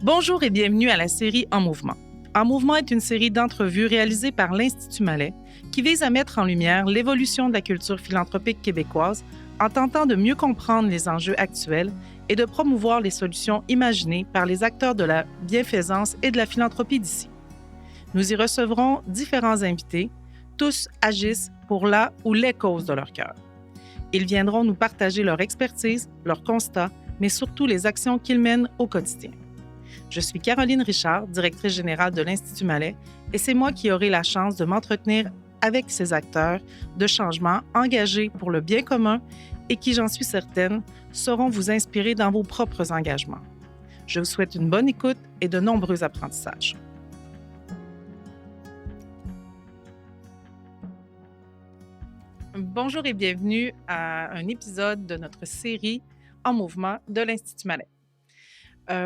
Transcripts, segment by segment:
Bonjour et bienvenue à la série En Mouvement. En Mouvement est une série d'entrevues réalisées par l'Institut Malais qui vise à mettre en lumière l'évolution de la culture philanthropique québécoise en tentant de mieux comprendre les enjeux actuels et de promouvoir les solutions imaginées par les acteurs de la bienfaisance et de la philanthropie d'ici. Nous y recevrons différents invités, tous agissent pour la ou les causes de leur cœur. Ils viendront nous partager leur expertise, leurs constats, mais surtout les actions qu'ils mènent au quotidien. Je suis Caroline Richard, directrice générale de l'Institut Malais, et c'est moi qui aurai la chance de m'entretenir avec ces acteurs de changement engagés pour le bien commun et qui, j'en suis certaine, sauront vous inspirer dans vos propres engagements. Je vous souhaite une bonne écoute et de nombreux apprentissages. Bonjour et bienvenue à un épisode de notre série En Mouvement de l'Institut Malais.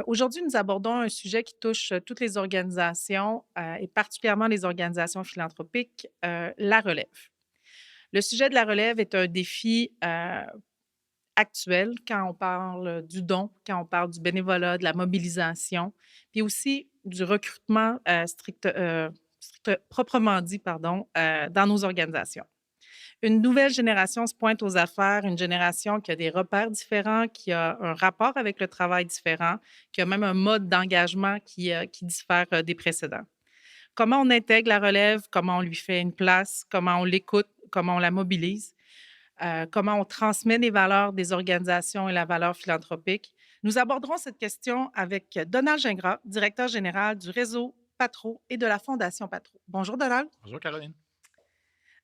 Aujourd'hui, nous abordons un sujet qui touche toutes les organisations et particulièrement les organisations philanthropiques, la relève. Le sujet de la relève est un défi actuel quand on parle du don, quand on parle du bénévolat, de la mobilisation, puis aussi du recrutement proprement dit, dans nos organisations. Une nouvelle génération se pointe aux affaires, une génération qui a des repères différents, qui a un rapport avec le travail différent, qui a même un mode d'engagement qui diffère des précédents. Comment on intègre la relève, comment on lui fait une place, comment on l'écoute, comment on la mobilise, comment on transmet les valeurs des organisations et la valeur philanthropique. Nous aborderons cette question avec Donald Gingras, directeur général du réseau Patro et de la Fondation Patro. Bonjour Donald. Bonjour Caroline.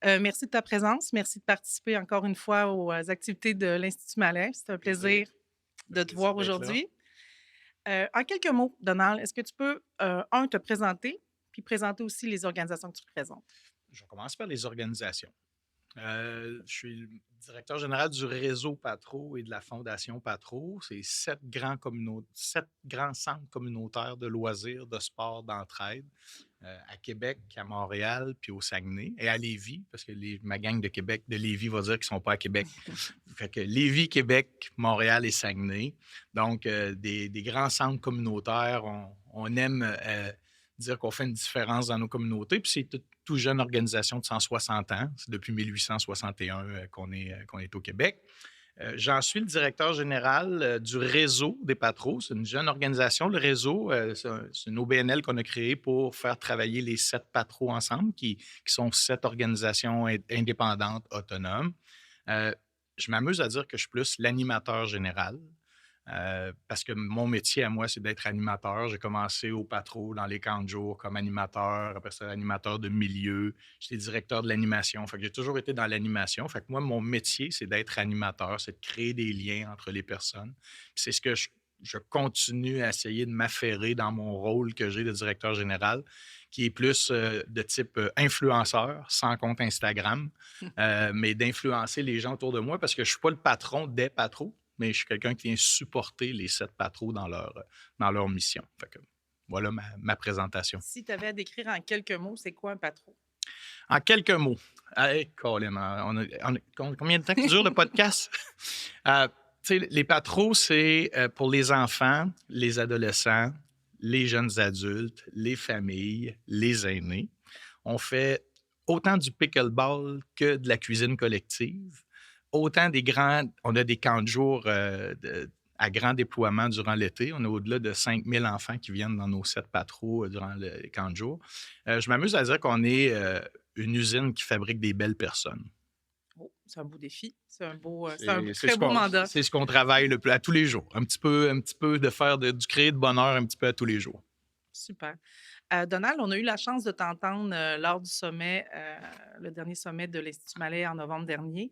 Merci de ta présence. Merci de participer encore une fois aux activités de l'Institut Malais. C'est un plaisir de te voir aujourd'hui. En quelques mots, Donald, est-ce que tu peux, te présenter, puis présenter aussi les organisations que tu représentes? Je commence par les organisations. Je suis le directeur général du réseau Patro et de la Fondation Patro. C'est 7 grands centres communautaires de loisirs, de sport, d'entraide à Québec, à Montréal, puis au Saguenay et à Lévis, parce que ma gang de Québec, de Lévis, va dire qu'ils ne sont pas à Québec. Fait que Lévis, Québec, Montréal et Saguenay. Donc, des grands centres communautaires. On aime dire qu'on fait une différence dans nos communautés. Puis c'est toute jeune organisation de 160 ans. C'est depuis 1861 qu'on est au Québec. J'en suis le directeur général du réseau des Patros. C'est une jeune organisation. Le réseau, c'est une OBNL qu'on a créée pour faire travailler les 7 Patros ensemble, qui sont 7 organisations indépendantes, autonomes. Je m'amuse à dire que je suis plus l'animateur général. Parce que mon métier à moi, c'est d'être animateur. J'ai commencé au Patro dans les camps de jour comme animateur, après ça, animateur de milieu. J'étais directeur de l'animation. Fait que j'ai toujours été dans l'animation. Fait que moi, mon métier, c'est d'être animateur, c'est de créer des liens entre les personnes. Puis c'est ce que je continue à essayer de m'affairer dans mon rôle que j'ai de directeur général, qui est plus de type influenceur, sans compte Instagram, mais d'influencer les gens autour de moi parce que je ne suis pas le patron des Patros, mais je suis quelqu'un qui vient supporter les 7 Patros dans leur mission. Fait que voilà ma présentation. Si tu avais à décrire en quelques mots, c'est quoi un patro? En quelques mots. Hey, Colin, combien de temps que dure le podcast? Les Patros, c'est pour les enfants, les adolescents, les jeunes adultes, les familles, les aînés. On fait autant du pickleball que de la cuisine collective. Autant on a des camps de jour à grand déploiement durant l'été. On a au-delà de 5000 enfants qui viennent dans nos 7 Patros durant les camps de jour. Je m'amuse à dire qu'on est une usine qui fabrique des belles personnes. Oh, c'est un beau défi. C'est un très beau mandat. C'est ce qu'on travaille à tous les jours. Un petit peu de faire du créer de bonheur un petit peu à tous les jours. Super. Donald, on a eu la chance de t'entendre lors du sommet, le dernier sommet de l'Institut Malais en novembre dernier.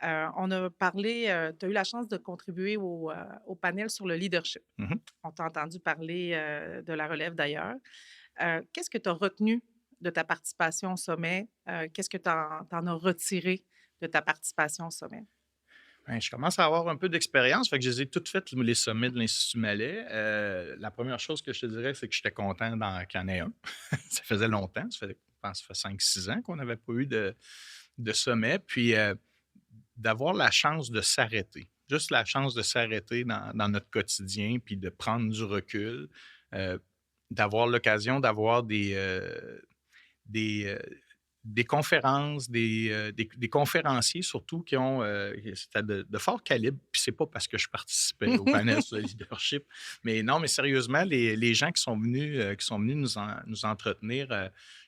On a parlé, tu as eu la chance de contribuer au panel sur le leadership. Mm-hmm. On t'a entendu parler de la relève d'ailleurs. Qu'est-ce que tu as retenu de ta participation au sommet? Qu'est-ce que tu en as retiré de ta participation au sommet? Bien, je commence à avoir un peu d'expérience, fait que je les ai toutes faites, les sommets de l'Institut Malais. La première chose que je te dirais, c'est que j'étais content qu'il y en ait un. Ça faisait longtemps, je pense que ça fait 5-6 ans qu'on n'avait pas eu de sommet. Puis d'avoir la chance de s'arrêter, juste la chance de s'arrêter dans notre quotidien, puis de prendre du recul. euh, d'avoir l'occasion d'avoir des, euh, des conférences, des conférenciers surtout c'était de fort calibre. Puis c'est pas parce que je participais au panel sur le leadership, mais non, mais sérieusement, les gens qui sont venus nous entretenir,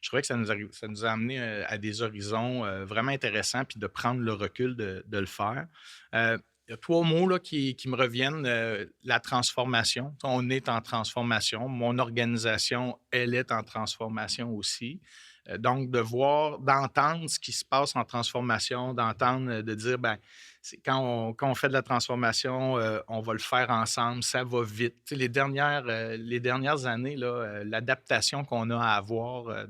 je trouvais que ça nous a amené à des horizons vraiment intéressants, puis de prendre le recul de le faire. Il y a 3 mots là, qui me reviennent. La transformation. On est en transformation. Mon organisation, elle est en transformation aussi. Donc, d'entendre ce qui se passe en transformation, d'entendre, de dire, ben, quand on fait de la transformation, on va le faire ensemble, ça va vite. Tu sais, les dernières années, là, l'adaptation qu'on a à avoir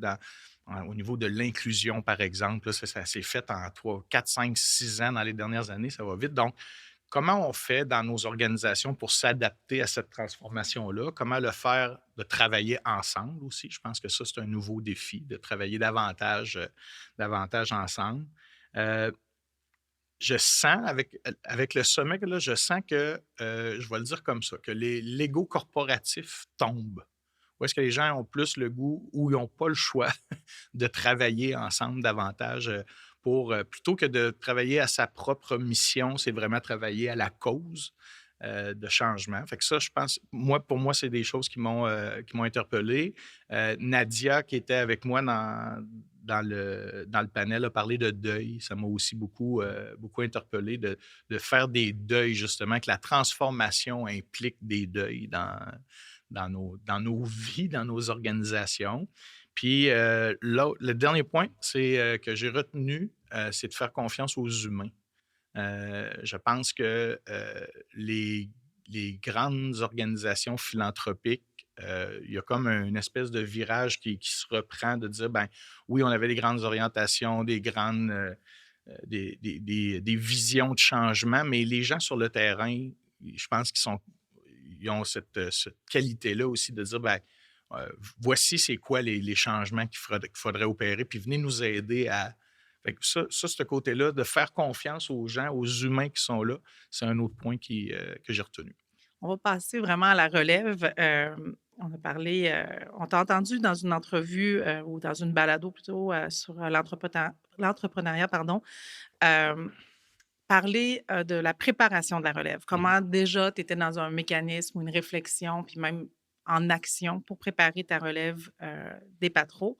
au niveau de l'inclusion, par exemple, là, ça s'est fait en 3, 4, 5, 6 ans dans les dernières années, ça va vite. Donc, comment on fait dans nos organisations pour s'adapter à cette transformation-là? Comment le faire, de travailler ensemble aussi? Je pense que ça, c'est un nouveau défi, de travailler davantage ensemble. Euh, je sens, avec le sommet, là, je sens que, je vais le dire comme ça, que l'ego corporatif tombe. Où est-ce que les gens ont plus le goût ou ils n'ont pas le choix de travailler ensemble davantage plutôt que de travailler à sa propre mission, c'est vraiment travailler à la cause de changement. Fait que ça, je pense, pour moi, c'est des choses qui m'ont interpellé. Nadia, qui était avec moi dans le panel, a parlé de deuil. Ça m'a aussi beaucoup interpellé de faire des deuils, justement, que la transformation implique des deuils dans nos vies, dans nos organisations. Puis le dernier point, que j'ai retenu, c'est de faire confiance aux humains. Je pense que les grandes organisations philanthropiques, il y a comme une espèce de virage qui se reprend de dire, ben oui, on avait des grandes orientations, des visions de changement, mais les gens sur le terrain, je pense ils ont cette qualité-là aussi de dire, ben, voici c'est quoi les changements qu'il faudrait opérer, puis venez nous aider à. Fait que ce côté-là, de faire confiance aux gens, aux humains qui sont là, c'est un autre point que j'ai retenu. On va passer vraiment à la relève. On a parlé, on t'a entendu dans une entrevue ou dans une balado plutôt sur l'entrepreneuriat, pardon, euh, parler de la préparation de la relève. Mhm. Comment déjà tu étais dans un mécanisme ou une réflexion, puis même en action pour préparer ta relève des patros.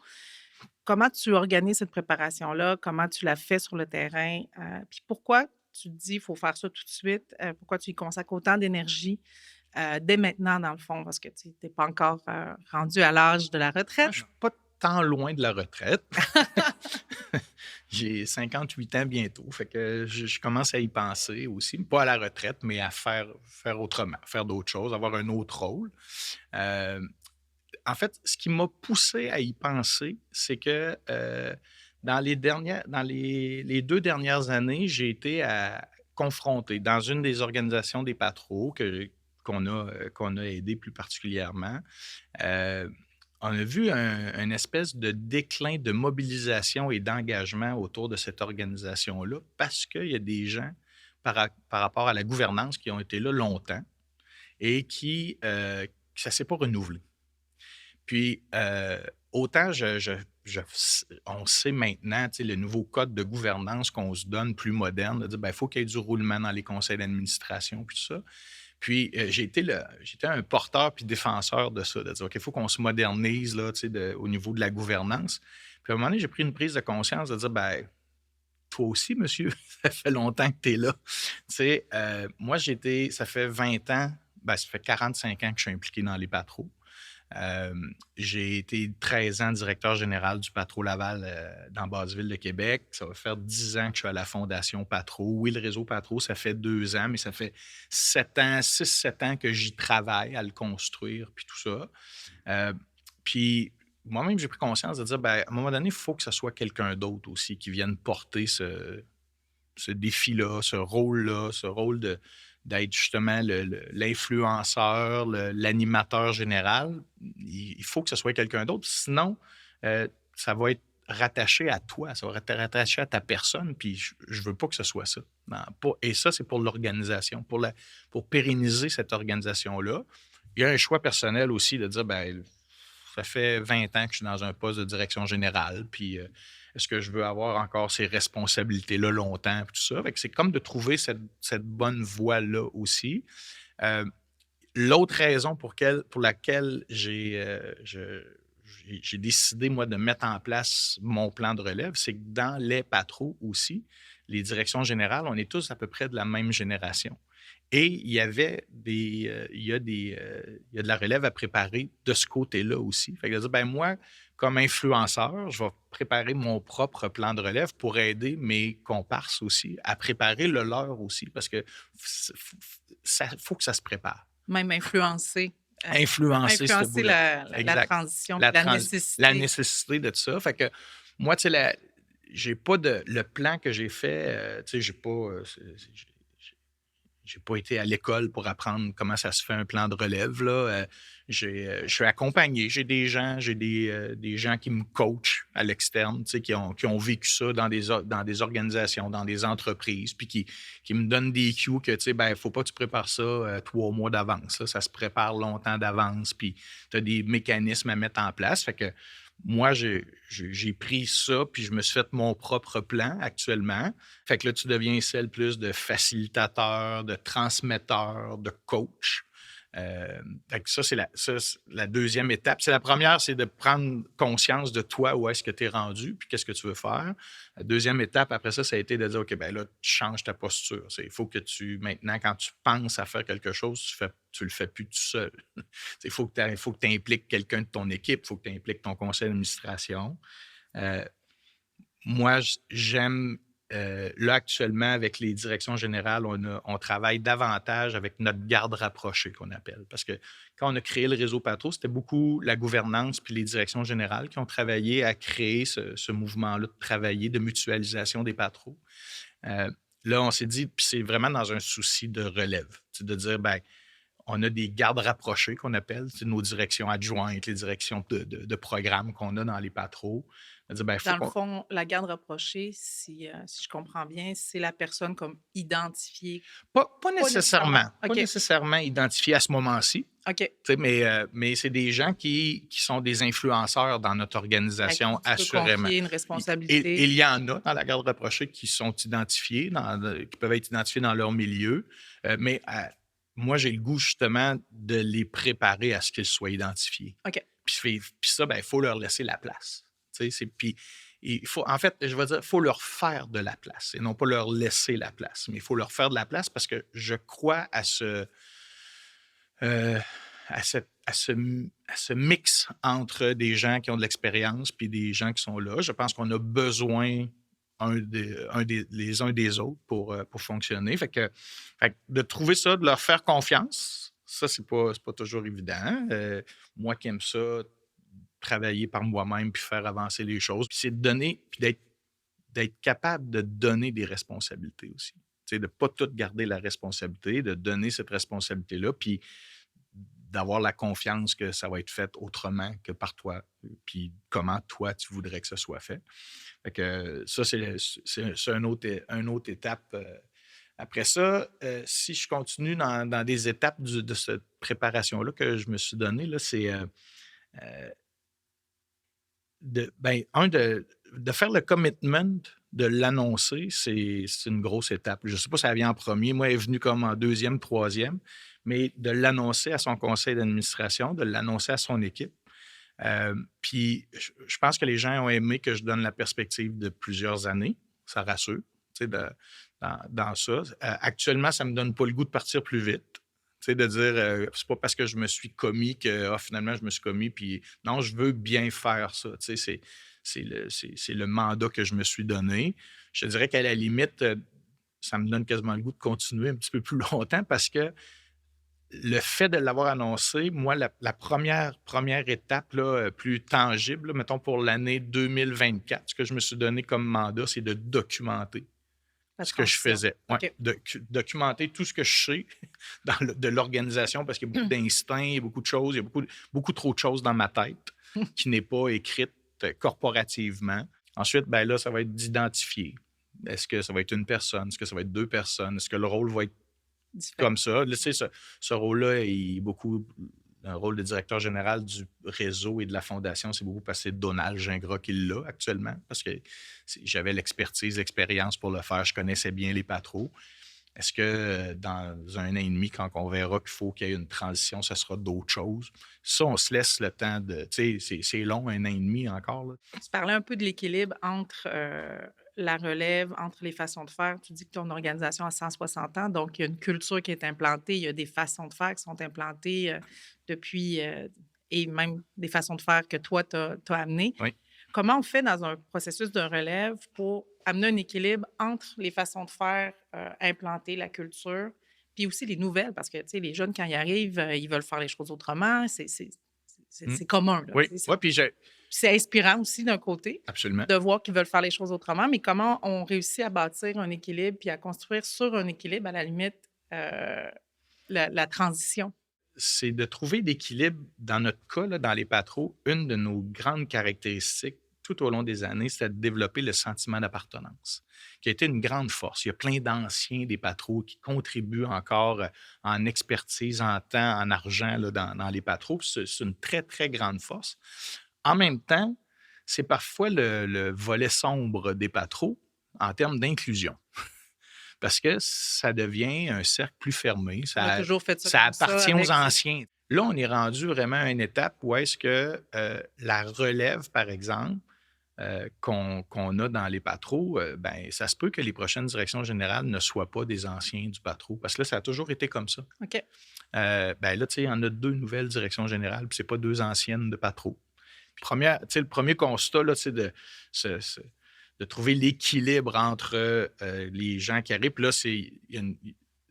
Comment tu organises cette préparation-là? Comment tu la fais sur le terrain? Puis pourquoi tu te dis qu'il faut faire ça tout de suite? Pourquoi tu y consacres autant d'énergie dès maintenant, dans le fond? Parce que tu n'es pas encore rendu à l'âge de la Moi, retraite. je ne suis pas tant loin de la retraite. J'ai 58 ans bientôt, fait que je commence à y penser aussi, pas à la retraite, mais à faire autrement, faire d'autres choses, avoir un autre rôle. Euh, En fait, ce qui m'a poussé à y penser, c'est que dans les 2 dernières années, j'ai été confronté dans une des organisations des patros qu'on a aidé plus particulièrement. euh, on a vu une espèce de déclin de mobilisation et d'engagement autour de cette organisation-là parce qu'il y a des gens, par rapport à la gouvernance, qui ont été là longtemps et que ça ne s'est pas renouvelé. Puis, autant on sait maintenant, tu sais, le nouveau code de gouvernance qu'on se donne plus moderne, de dire, ben, il faut qu'il y ait du roulement dans les conseils d'administration, puis tout ça. Puis, j'étais un porteur puis défenseur de ça, de dire, OK, il faut qu'on se modernise là, tu sais, au niveau de la gouvernance. Puis, à un moment donné, j'ai pris une prise de conscience de dire, ben, toi aussi, monsieur, ça fait longtemps que tu es là. Tu sais, moi, ça fait 20 ans, ben, ça fait 45 ans que je suis impliqué dans les patros. Euh, j'ai été 13 ans directeur général du Patro Laval dans Basse-Ville de Québec. Ça va faire 10 ans que je suis à la Fondation Patro. Oui, le réseau Patro, ça fait 2 ans, mais ça fait 7 ans, 6-7 ans que j'y travaille à le construire, puis tout ça. Euh, puis moi-même, j'ai pris conscience de dire, ben, à un moment donné, il faut que ce soit quelqu'un d'autre aussi qui vienne porter ce défi-là, ce rôle d'être justement l'influenceur, l'animateur général. Il faut que ce soit quelqu'un d'autre. Sinon, ça va être rattaché à toi, ça va être rattaché à ta personne, puis je ne veux pas que ce soit ça. Non, et ça, c'est pour l'organisation, pour pérenniser cette organisation-là, il y a un choix personnel aussi de dire, ben ça fait 20 ans que je suis dans un poste de direction générale, puis est-ce que je veux avoir encore ces responsabilités-là longtemps, puis tout ça. Fait que c'est comme de trouver cette bonne voie-là aussi. Euh, L'autre raison pour laquelle j'ai décidé, moi, de mettre en place mon plan de relève, c'est que dans les patros aussi, les directions générales, on est tous à peu près de la même génération. Et il y avait il y a de la relève à préparer de ce côté-là aussi. Fait que de dire, ben moi, comme influenceur, je vais préparer mon propre plan de relève pour aider mes comparses aussi à préparer le leur aussi, parce que ça faut que ça se prépare. Même influencer, Influencer ce influencer bout-là. la Exact. transition puis La, la la nécessité. nécessité de ça. Fait que moi, tu sais, j'ai pas le plan que j'ai fait, tu sais, j'ai pas. J'ai pas été à l'école pour apprendre comment ça se fait un plan de relève. Là. Je suis accompagné. J'ai des gens qui me coachent à l'externe, tu sais, qui ont vécu ça dans des organisations, dans des entreprises, puis qui me donnent des cues que, tu sais, ben, il ne faut pas que tu prépares ça 3 mois d'avance. Là. Ça se prépare longtemps d'avance, puis tu as des mécanismes à mettre en place. Fait que moi, j'ai pris ça, puis je me suis fait mon propre plan actuellement. Fait que là, tu deviens celle plus de facilitateur, de transmetteur, de coach. Fait que ça, c'est la deuxième étape. C'est la première, c'est de prendre conscience de toi, où est-ce que tu es rendu, puis qu'est-ce que tu veux faire. La deuxième étape, après ça, ça a été de dire, OK, ben là, tu changes ta posture. Il faut que maintenant, quand tu penses à faire quelque chose, tu le fais plus tout seul. Il faut que tu impliques quelqu'un de ton équipe, il faut que tu impliques ton conseil d'administration. Euh, Moi, j'aime, là, actuellement, avec les directions générales, on travaille davantage avec notre garde rapprochée, qu'on appelle. Parce que quand on a créé le réseau Patro, c'était beaucoup la gouvernance puis les directions générales qui ont travaillé à créer ce mouvement-là de travailler, de mutualisation des patros. Euh, Là, on s'est dit, puis c'est vraiment dans un souci de relève, de dire, ben on a des gardes rapprochés qu'on appelle, c'est nos directions adjointes, les directions de programmes qu'on a dans les patros. Dire, ben, faut Dans le qu'on fond, la garde rapprochée, si je comprends bien, c'est la personne comme identifiée. pas Pas nécessairement. nécessairement, pas OK. nécessairement identifiés à ce moment-ci, OK. tu sais, mais c'est des gens qui sont des influenceurs dans notre À organisation, qui tu peux assurément. confier une Et responsabilité. il y en a dans la garde rapprochée qui sont identifiés, qui peuvent être identifiés dans leur milieu, mais moi, j'ai le goût justement de les préparer à ce qu'ils soient identifiés. OK. Puis ça, ben, il faut leur laisser la place. Puis il faut, en fait, je vais dire, il faut leur faire de la place et non pas leur laisser la place. Mais il faut leur faire de la place parce que je crois euh, à ce mix entre des gens qui ont de l'expérience puis des gens qui sont là. Je pense qu'on a besoin les uns des autres pour fonctionner. Fait que de trouver ça, de leur faire confiance, ça, c'est pas toujours évident. Moi qui aime ça, travailler par moi-même puis faire avancer les choses, puis c'est de donner, puis d'être capable de donner des responsabilités aussi. Tu sais, de ne pas tout garder la responsabilité, de donner cette responsabilité-là, puis d'avoir la confiance que ça va être fait autrement que par toi, puis comment toi, tu voudrais que ce soit fait. Fait que ça, c'est une autre étape. Après ça, si je continue dans des étapes de cette préparation-là que je me suis donnée, là, c'est euh, de faire le commitment, de l'annoncer, c'est une grosse étape. Je ne sais pas si ça vient en premier. Moi, elle est venue comme en deuxième, troisième, mais de l'annoncer à son conseil d'administration, de l'annoncer à son équipe. Puis, je pense que les gens ont aimé que je donne la perspective de plusieurs années. Ça rassure, tu sais, dans ça. Actuellement, ça ne me donne pas le goût de partir plus vite. Tu sais, de dire, c'est pas parce que je me suis commis que finalement, je me suis commis. Puis, non, je veux bien faire ça. Tu sais, c'est le mandat que je me suis donné. Je te dirais qu'à la limite, ça me donne quasiment le goût de continuer un petit peu plus longtemps parce que le fait de l'avoir annoncé, moi, la première étape là, plus tangible, là, mettons pour l'année 2024, ce que je me suis donné comme mandat, c'est de documenter La ce que je transition. faisais. Ouais, OK. documenter tout ce que je sais de l'organisation parce qu'il y a beaucoup d'instincts, il y a beaucoup de choses, il y a beaucoup trop de choses dans ma tête qui n'est pas écrite corporativement. Ensuite, ben là, ça va être d'identifier. Est-ce que ça va être une personne? Est-ce que ça va être deux personnes? Est-ce que le rôle va être Différent. comme ça? Là, tu sais, ce rôle-là est beaucoup un rôle de directeur général du réseau et de la fondation, c'est beaucoup parce que c'est Donald Gingras qui l'a actuellement, parce que j'avais l'expertise, l'expérience pour le faire. Je connaissais bien les patros. Est-ce que dans un an et demi, quand on verra qu'il faut qu'il y ait une transition, ce sera d'autres choses? Ça, on se laisse le temps de. Tu sais, c'est long, un an et demi encore. Là. Tu parlais un peu de l'équilibre entre la relève, entre les façons de faire. Tu dis que ton organisation a 160 ans, donc il y a une culture qui est implantée, il y a des façons de faire qui sont implantées depuis, et même des façons de faire que toi, tu as amenées. Oui. Comment on fait dans un processus de relève pour amener un équilibre entre les façons de faire implantées, la culture, puis aussi les nouvelles? Parce que, tu sais, les jeunes, quand ils arrivent, ils veulent faire les choses autrement. Mm. C'est commun. Là, Oui, tu sais, ouais, puis c'est inspirant aussi d'un côté absolument. de voir qu'ils veulent faire les choses autrement, mais comment on réussit à bâtir un équilibre puis à construire sur un équilibre, à la limite, la transition? C'est de trouver l'équilibre. Dans notre cas, là, dans les patros, une de nos grandes caractéristiques tout au long des années, c'était de développer le sentiment d'appartenance, qui a été une grande force. Il y a plein d'anciens des patros qui contribuent encore en expertise, en temps, en argent là, dans les patros. C'est une très, très grande force. En même temps, c'est parfois le volet sombre des patros en termes d'inclusion. Parce que ça devient un cercle plus fermé. On a toujours fait ça Ça comme ça appartient aux avec anciens. Là, on est rendu vraiment à une étape où est-ce que la relève, par exemple, qu'on a dans les patros, ben, ça se peut que les prochaines directions générales ne soient pas des anciens du patro. Parce que là, ça a toujours été comme ça. OK. Ben là, tu sais, il y en a 2 nouvelles directions générales, puis c'est pas 2 anciennes de patro. Le premier constat, là, c'est de trouver l'équilibre entre les gens qui arrivent. Puis là,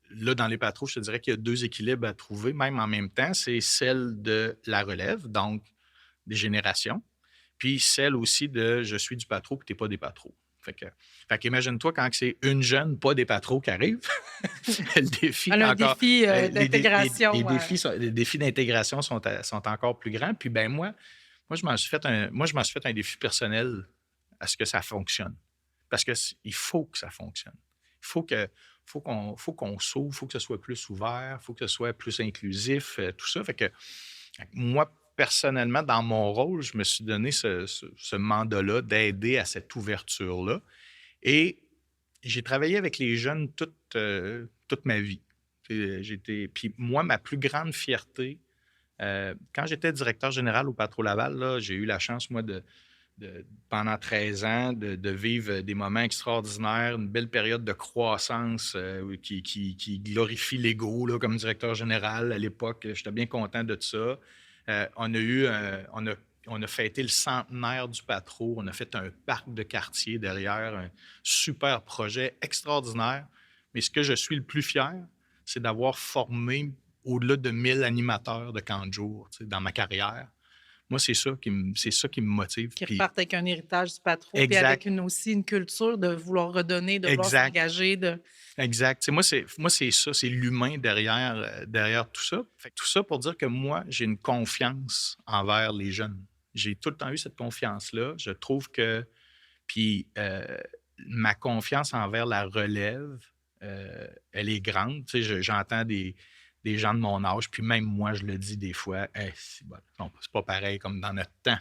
là, dans les patros, je te dirais qu'il y a 2 équilibres à trouver, même en même temps. C'est celle de la relève, donc des générations, puis celle aussi de je suis du patro puis tu n'es pas des patros. Fait qu'imagine-toi quand c'est une jeune, pas des patros qui arrive, le défi Elle a un encore. défi d'intégration. Les défis d'intégration sont encore plus grands. Puis ben moi, je m'en suis fait un défi personnel à ce que ça fonctionne. Parce qu'il faut que ça fonctionne. Il faut qu'on s'ouvre, il faut que ce soit plus ouvert, il faut que ce soit plus inclusif, tout ça. Fait que moi, personnellement, dans mon rôle, je me suis donné ce mandat-là d'aider à cette ouverture-là. Et j'ai travaillé avec les jeunes toute ma vie. Puis moi, ma plus grande fierté, quand j'étais directeur général au Patro Laval, là, j'ai eu la chance, moi, pendant 13 ans, de vivre des moments extraordinaires, une belle période de croissance qui glorifie l'ego là, comme directeur général à l'époque. J'étais bien content de ça. On a fêté le centenaire du Patro. On a fait un parc de quartier derrière, un super projet extraordinaire. Mais ce que je suis le plus fier, c'est d'avoir formé au-delà de 1000 animateurs de camp de jour dans ma carrière. Moi, c'est ça qui me motive. Qui Puis, repartent avec un héritage du patron, puis exact, avec aussi une culture de vouloir redonner, de vouloir exact, s'engager. exact. Tu sais, moi, c'est ça, c'est l'humain derrière tout ça. Fait que tout ça pour dire que moi, j'ai une confiance envers les jeunes. J'ai tout le temps eu cette confiance-là. Je trouve que, puis ma confiance envers la relève, elle est grande. Tu sais, j'entends des gens de mon âge, puis même moi, je le dis des fois, hey, c'est pas pareil comme dans notre temps.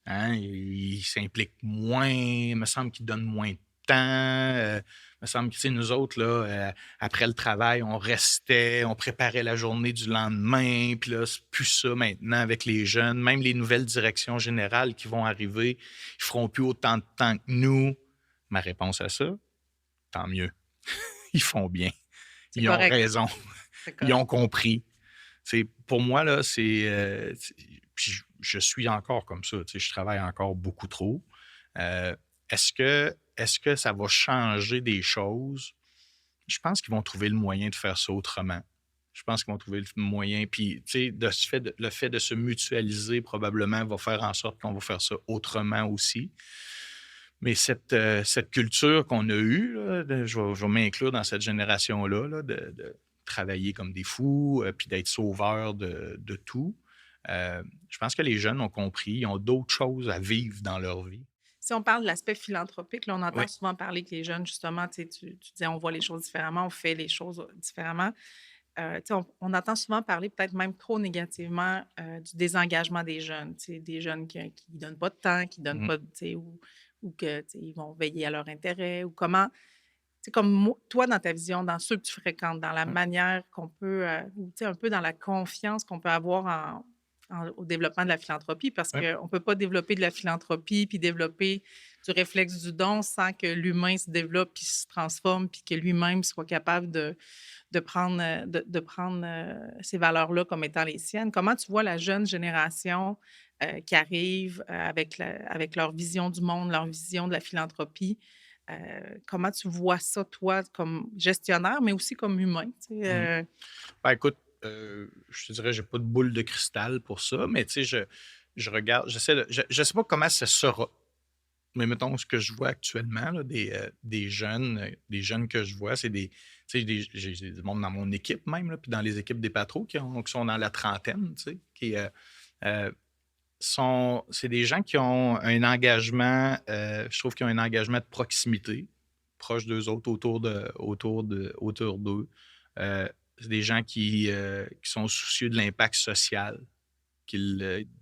Hein? Ils s'impliquent moins, il me semble qu'ils donnent moins de temps. Il me semble que, tu sais, nous autres, là, après le travail, on restait, on préparait la journée du lendemain, puis là, c'est plus ça maintenant avec les jeunes. Même les nouvelles directions générales qui vont arriver, ils feront plus autant de temps que nous. Ma réponse à ça, tant mieux. Ils font bien. Ils ont raison. Ils ont compris. Pour moi, là, puis je suis encore comme ça. Je travaille encore beaucoup trop. Est-ce que ça va changer des choses? Je pense qu'ils vont trouver le moyen de faire ça autrement. Je pense qu'ils vont trouver le moyen. Puis, tu sais, le fait de se mutualiser, probablement, va faire en sorte qu'on va faire ça autrement aussi. Mais cette culture qu'on a eue, là, je vais m'inclure dans cette génération-là, là, de travailler comme des fous, puis d'être sauveurs de tout. Je pense que les jeunes ont compris, ils ont d'autres choses à vivre dans leur vie. Si on parle de l'aspect philanthropique, là, on entend Oui. souvent parler que les jeunes, justement, tu disais, on voit les choses différemment, on fait les choses différemment. tu sais, on entend souvent parler, peut-être même trop négativement, du désengagement des jeunes. Tu sais, des jeunes qui ne donnent pas de temps, qui donnent Mmh. pas, tu sais, ou que, tu sais, ils vont veiller à leur intérêt ou comment tu sais, comme toi, dans ta vision, dans ceux que tu fréquentes, dans la Ouais, manière qu'on peut, ou tu sais, un peu dans la confiance qu'on peut avoir au développement de la philanthropie, parce ouais. qu'on ne peut pas développer de la philanthropie puis développer du réflexe du don sans que l'humain se développe puis se transforme puis que lui-même soit capable de prendre, ces valeurs-là comme étant les siennes. Comment tu vois la jeune génération qui arrive avec leur vision du monde, leur vision de la philanthropie? Comment tu vois ça, toi, comme gestionnaire, mais aussi comme humain? Tu sais, Mmh. Ben, écoute, je te dirais, j'ai pas de boule de cristal pour ça, mais tu sais, je regarde, je sais pas comment ça sera, mais mettons ce que je vois actuellement là, des jeunes que je vois, c'est tu sais, j'ai du monde dans mon équipe même, là, puis dans les équipes des patros qui sont dans la trentaine, tu sais, euh, c'est des gens qui ont un engagement, je trouve qu'ils ont un engagement de proximité, proche d'eux autres, autour d'eux. C'est des gens qui sont soucieux de l'impact social,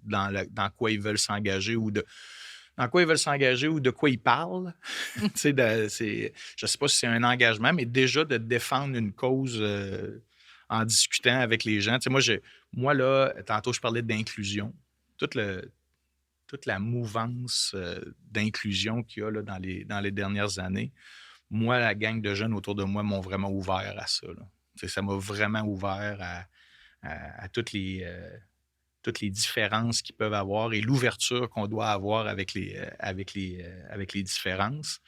dans quoi ils veulent s'engager dans quoi ils veulent s'engager ou de quoi ils parlent. Tu sais, je ne sais pas si c'est un engagement, mais déjà de défendre une cause en discutant avec les gens. Tu sais, moi, là, tantôt, je parlais d'inclusion. Tout le, toute la mouvance d'inclusion qu'il y a là, dans les dernières années, moi, la gang de jeunes autour de moi m'ont vraiment ouvert à ça. Là. Tu sais, ça m'a vraiment ouvert à toutes les différences qu'ils peuvent avoir et l'ouverture qu'on doit avoir avec les différences.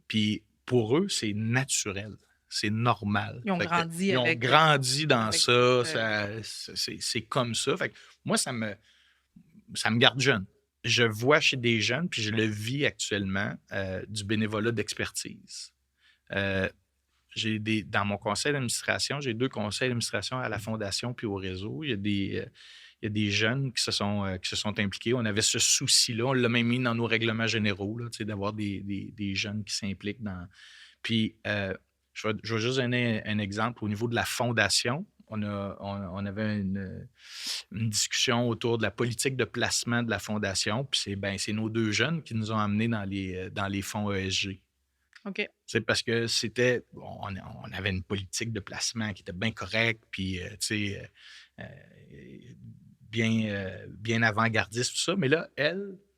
Puis pour eux, c'est naturel, c'est normal. ils ont Fait que, grandi ils ont avec, grandi dans avec ça, cette, c'est comme ça. Fait que moi, ça me garde jeune. Je vois chez des jeunes, puis je le vis actuellement, du bénévolat d'expertise. Euh, dans mon conseil d'administration, j'ai 2 conseils d'administration à la fondation puis au réseau. Il y a des jeunes qui se sont impliqués. On avait ce souci-là. On l'a même mis dans nos règlements généraux, là, tu sais, d'avoir des jeunes qui s'impliquent dans. Puis, je vais juste donner un exemple. Au niveau de la fondation, on avait une discussion autour de la politique de placement de la fondation. Puis, c'est nos 2 jeunes qui nous ont amenés dans les fonds ESG. OK. C'est parce que on avait une politique de placement qui était bien correcte, puis, tu sais, bien avant-gardiste, tout ça. Mais là,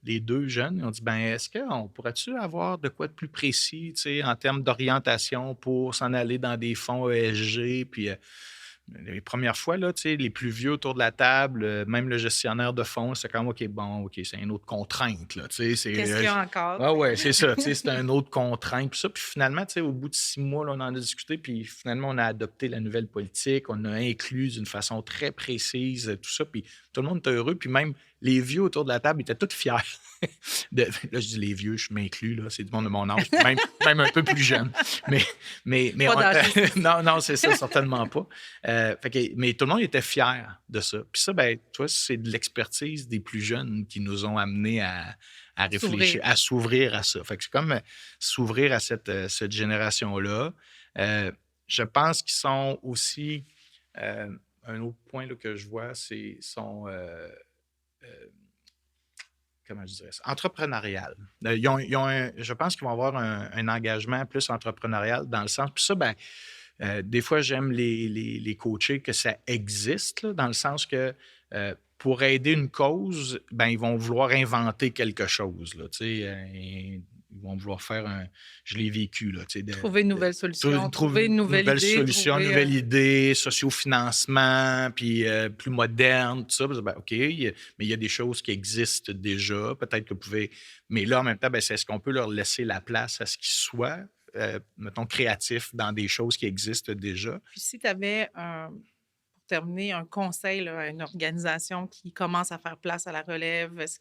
les 2 jeunes, ils ont dit, ben est-ce qu'on pourrait-tu avoir de quoi de plus précis, tu sais, en termes d'orientation pour s'en aller dans des fonds ESG, puis les premières fois, là, tu sais, les plus vieux autour de la table, même le gestionnaire de fonds, c'est comme, OK, bon, OK, c'est une autre contrainte, là, tu sais, Qu'est-ce qu'il y a encore? ah ouais, c'est ça, tu sais, c'est une autre contrainte, puis ça, puis finalement, tu sais, au bout de 6 mois, là, on en a discuté, puis finalement, on a adopté la nouvelle politique, on a inclus d'une façon très précise tout ça, puis tout le monde était heureux, puis même les vieux autour de la table étaient tous fiers. Là, je dis les vieux, je m'inclus, là, c'est du monde de mon âge, même un peu plus jeune. Mais Pas d'âge. non, non, c'est ça, certainement pas. Mais tout le monde était fier de ça. Puis ça, ben, tu vois, c'est de l'expertise des plus jeunes qui nous ont amenés à réfléchir, S'ouvrir. à s'ouvrir à ça. Fait que c'est comme s'ouvrir à cette génération-là. Je pense qu'ils sont aussi, un autre point là, que je vois, euh, comment je dirais ça, entrepreneurial. Je pense qu'ils vont avoir un engagement plus entrepreneurial dans le sens, puis ça, ben, des fois, j'aime les coacher que ça existe, là, dans le sens que pour aider une cause, ben, ils vont vouloir inventer quelque chose. Là, tu sais, ils vont vouloir faire un. Je l'ai vécu. Là, tu sais, Trouver une nouvelle solution, trouver trouver une une nouvelle nouvelle idée, solution, une trouver, nouvelle idée, sociofinancement, puis plus moderne, tout ça. Ben, OK, mais il y a des choses qui existent déjà. Peut-être que vous pouvez. Mais là, en même temps, ben, est-ce qu'on peut leur laisser la place à ce qu'ils soient? Mettons, créatifs dans des choses qui existent déjà. Puis si tu avais, pour terminer, un conseil là, à une organisation qui commence à faire place à la relève, est-ce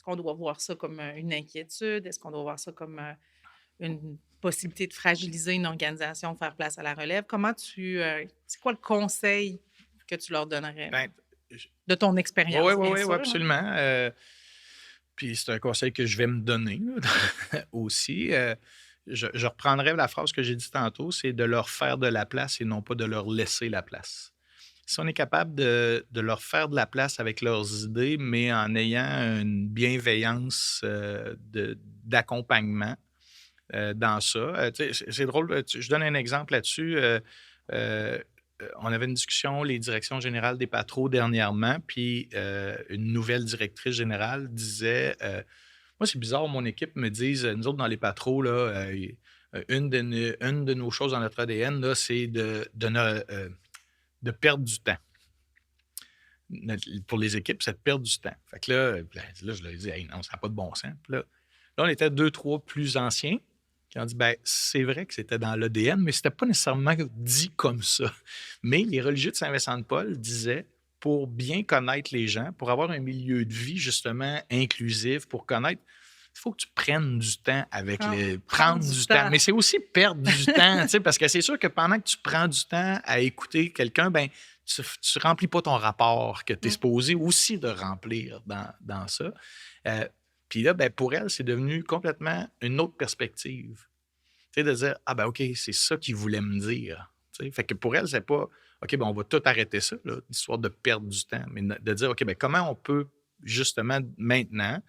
qu'on doit voir ça comme une inquiétude? Est-ce qu'on doit voir ça comme une possibilité de fragiliser une organisation, faire place à la relève? C'est quoi le conseil que tu leur donnerais Ben, je- de ton oui, oui, expérience, bien oui, sûr? Là? absolument. Puis c'est un conseil que je vais me donner là, aussi. Je reprendrai la phrase que j'ai dit tantôt, c'est de leur faire de la place et non pas de leur laisser la place. si on est capable de leur faire de la place avec leurs idées, mais en ayant une bienveillance d'accompagnement dans ça. C'est drôle, je donne un exemple là-dessus. Euh, on avait une discussion, les directions générales des Patros dernièrement, puis une nouvelle directrice générale disait moi, c'est bizarre, mon équipe me dise, nous autres, dans les Patros, là, une de nos choses dans notre ADN, là, c'est de perdre du temps. Pour les équipes, c'est de perdre du temps. Fait que là je leur ai dit, hey, non, ça n'a pas de bon sens. Puis là, on était 2, 3 plus anciens qui ont dit, ben c'est vrai que c'était dans l'ADN, mais c'était pas nécessairement dit comme ça. Mais les religieux de Saint-Vincent-de-Paul disaient, pour bien connaître les gens, pour avoir un milieu de vie justement inclusif, pour connaître, il faut que tu prennes du temps avec prendre du temps. Mais c'est aussi perdre du temps, parce que c'est sûr que pendant que tu prends du temps à écouter quelqu'un, ben tu ne remplis pas ton rapport que tu es supposé aussi de remplir dans ça. Puis là, ben, pour elle, c'est devenu complètement une autre perspective. De dire, ah ben OK, c'est ça qu'il voulait me dire. Fait que pour elle, c'est pas, OK, ben on va tout arrêter ça, l'histoire de perdre du temps, mais de dire, OK, ben comment on peut justement maintenant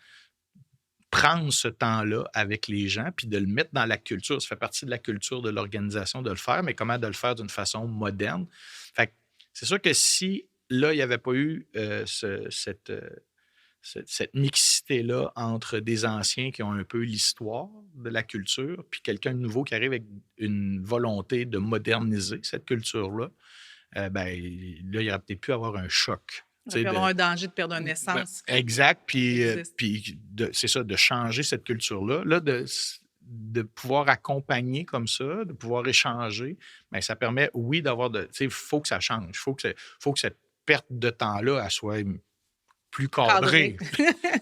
prendre ce temps-là avec les gens puis de le mettre dans la culture. Ça fait partie de la culture de l'organisation de le faire, mais comment de le faire d'une façon moderne. Fait que c'est sûr que si là, il n'y avait pas eu cette mixité-là entre des anciens qui ont un peu l'histoire de la culture, puis quelqu'un de nouveau qui arrive avec une volonté de moderniser cette culture-là, ben, là, il aurait peut-être pu avoir un choc. Il peut y avoir un danger de perdre une essence. Exact. Puis c'est ça, de changer cette culture-là. Là, de pouvoir accompagner comme ça, de pouvoir échanger, bien, ça permet, oui, d'avoir de. Il faut que ça change. Il faut que cette perte de temps-là, elle soit plus cadrée.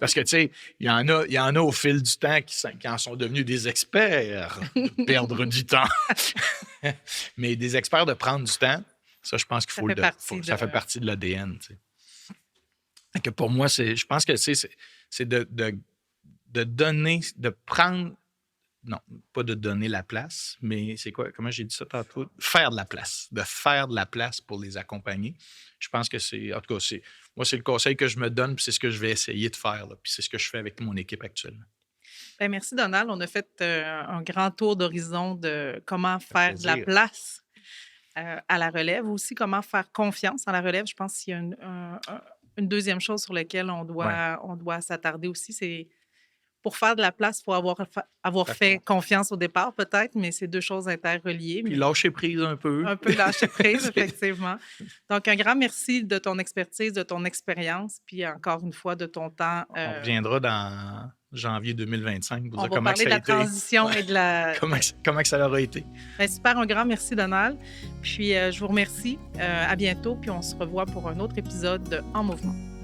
Parce que, tu sais, il y en a au fil du temps qui en sont devenus des experts de perdre du temps. Mais des experts de prendre du temps, ça, je pense qu'il faut ça fait partie de l'ADN, tu sais. Que pour moi, je pense que c'est de donner, de prendre, non, pas de donner la place, mais c'est quoi, comment j'ai dit ça tantôt? De faire de la place pour les accompagner. Je pense que en tout cas, moi, c'est le conseil que je me donne, puis c'est ce que je vais essayer de faire, là, puis c'est ce que je fais avec mon équipe actuellement. Bien, merci, Donald. On a fait un grand tour d'horizon de comment faire de la place à la relève, aussi comment faire confiance à la relève. Je pense qu'il y a une deuxième chose sur laquelle on doit s'attarder aussi, c'est pour faire de la place, il faut avoir fait confiance au départ, peut-être, mais c'est deux choses interreliées. Puis lâcher prise un peu. Un peu lâcher prise, effectivement. Donc, un grand merci de ton expertise, de ton expérience, puis encore une fois, de ton temps. On reviendra dans janvier 2025 pour dire comment ça a été. On va parler de la transition et de la... comment ça aura été. Bien, super, un grand merci, Donald. Puis, je vous remercie. À bientôt, puis on se revoit pour un autre épisode de En Mouvement.